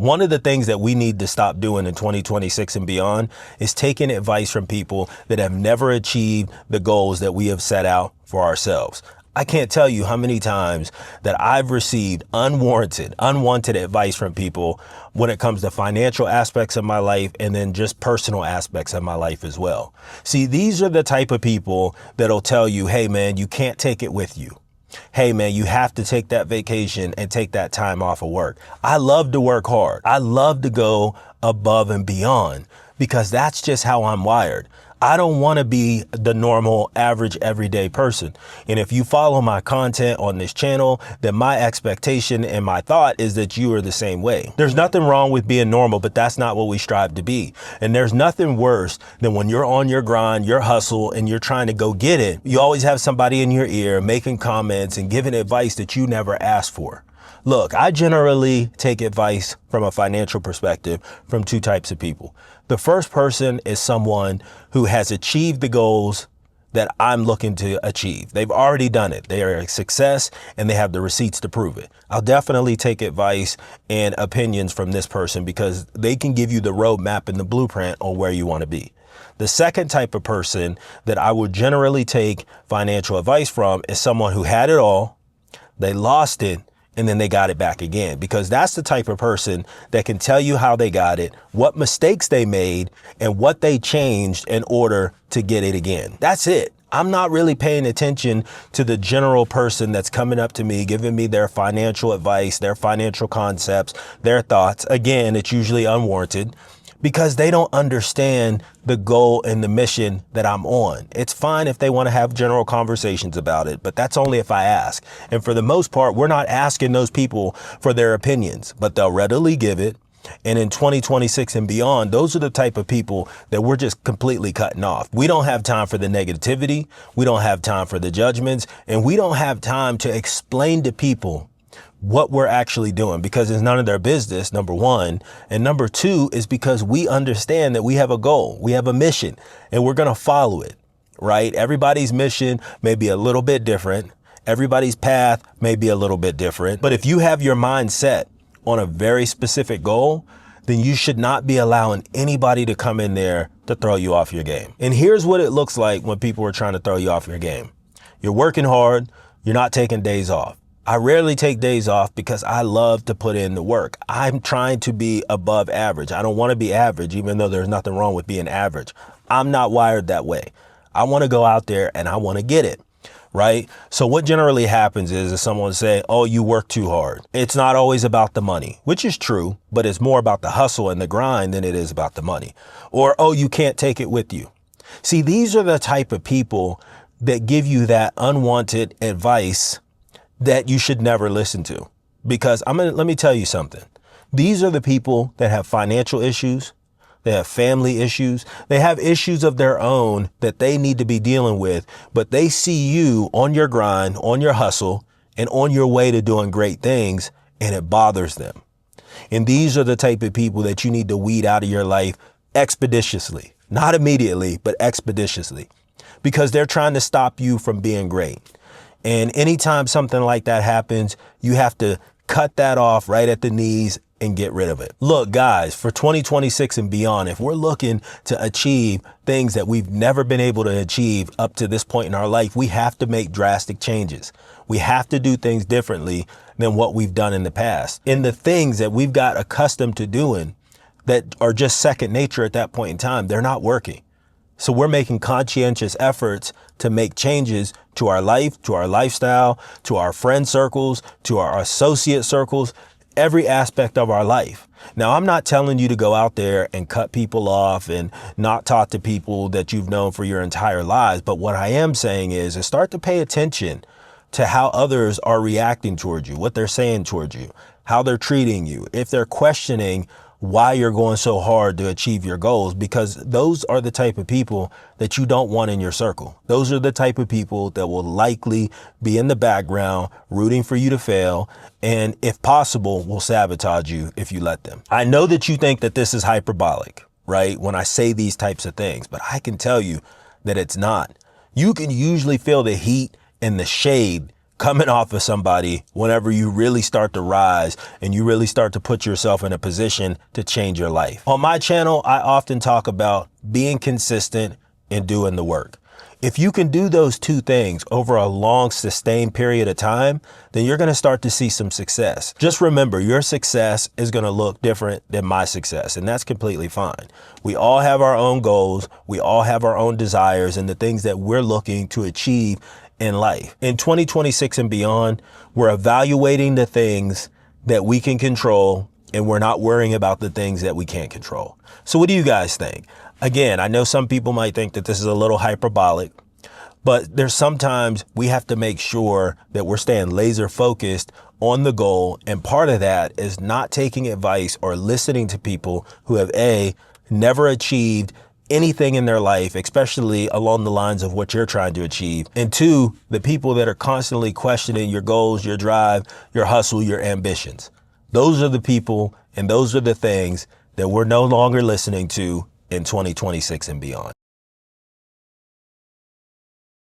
One of the things that we need to stop doing in 2026 and beyond is taking advice from people that have never achieved the goals that we have set out for ourselves. I can't tell you how many times that I've received unwanted advice from people when it comes to financial aspects of my life and then just personal aspects of my life as well. See, these are the type of people that'll tell you, hey man, you can't take it with you. Hey man, you have to take that vacation and take that time off of work. I love to work hard. I love to go above and beyond because that's just how I'm wired. I don't want to be the normal, average, everyday person. And if you follow my content on this channel, then my expectation and my thought is that you are the same way. There's nothing wrong with being normal, but that's not what we strive to be. And there's nothing worse than when you're on your grind, your hustle, and you're trying to go get it. You always have somebody in your ear making comments and giving advice that you never asked for. Look, I generally take advice from a financial perspective from two types of people. The first person is someone who has achieved the goals that I'm looking to achieve. They've already done it. They are a success and they have the receipts to prove it. I'll definitely take advice and opinions from this person because they can give you the roadmap and the blueprint on where you want to be. The second type of person that I would generally take financial advice from is someone who had it all, they lost it, and then they got it back again, because that's the type of person that can tell you how they got it, what mistakes they made, and what they changed in order to get it again. That's it. I'm not really paying attention to the general person that's coming up to me, giving me their financial advice, their financial concepts, their thoughts. Again, it's usually unwarranted, because they don't understand the goal and the mission that I'm on. It's fine if they want to have general conversations about it, but that's only if I ask. And for the most part, we're not asking those people for their opinions, but they'll readily give it. And in 2026 and beyond, those are the type of people that we're just completely cutting off. We don't have time for the negativity. We don't have time for the judgments, and we don't have time to explain to people what we're actually doing, because it's none of their business, number one. And number two is because we understand that we have a goal, we have a mission, and we're going to follow it, right? Everybody's mission may be a little bit different. Everybody's path may be a little bit different. But if you have your mind set on a very specific goal, then you should not be allowing anybody to come in there to throw you off your game. And here's what it looks like when people are trying to throw you off your game. You're working hard. You're not taking days off. I rarely take days off because I love to put in the work. I'm trying to be above average. I don't want to be average, even though there's nothing wrong with being average. I'm not wired that way. I want to go out there and I want to get it, right? So what generally happens is someone say, oh, you work too hard. It's not always about the money, which is true, but it's more about the hustle and the grind than it is about the money. Or, oh, you can't take it with you. See, these are the type of people that give you that unwanted advice that you should never listen to. Because let me tell you something. These are the people that have financial issues. They have family issues. They have issues of their own that they need to be dealing with, but they see you on your grind, on your hustle, and on your way to doing great things, and it bothers them. And these are the type of people that you need to weed out of your life expeditiously, not immediately, but expeditiously, because they're trying to stop you from being great. And anytime something like that happens, you have to cut that off right at the knees and get rid of it. Look, guys, for 2026 and beyond, if we're looking to achieve things that we've never been able to achieve up to this point in our life, we have to make drastic changes. We have to do things differently than what we've done in the past. And the things that we've got accustomed to doing that are just second nature at that point in time, they're not working. So we're making conscientious efforts to make changes to our life, to our lifestyle, to our friend circles, to our associate circles, every aspect of our life. Now, I'm not telling you to go out there and cut people off and not talk to people that you've known for your entire lives. But what I am saying is start to pay attention to how others are reacting towards you, what they're saying towards you, how they're treating you, if they're questioning why you're going so hard to achieve your goals, because those are the type of people that you don't want in your circle. Those are the type of people that will likely be in the background rooting for you to fail, and if possible, will sabotage you if you let them. I know that you think that this is hyperbolic, right? When I say these types of things, but I can tell you that it's not. You can usually feel the heat and the shade coming off of somebody whenever you really start to rise and you really start to put yourself in a position to change your life. On my channel, I often talk about being consistent and doing the work. If you can do those two things over a long, sustained period of time, then you're going to start to see some success. Just remember, your success is going to look different than my success, and that's completely fine. We all have our own goals. We all have our own desires and the things that we're looking to achieve in life. In 2026 and beyond, we're evaluating the things that we can control, and we're not worrying about the things that we can't control. So what do you guys think? Again, I know some people might think that this is a little hyperbolic, but there's sometimes we have to make sure that we're staying laser focused on the goal. And part of that is not taking advice or listening to people who have never achieved anything in their life, especially along the lines of what you're trying to achieve. And two, the people that are constantly questioning your goals, your drive, your hustle, your ambitions. Those are the people and those are the things that we're no longer listening to in 2026 and beyond.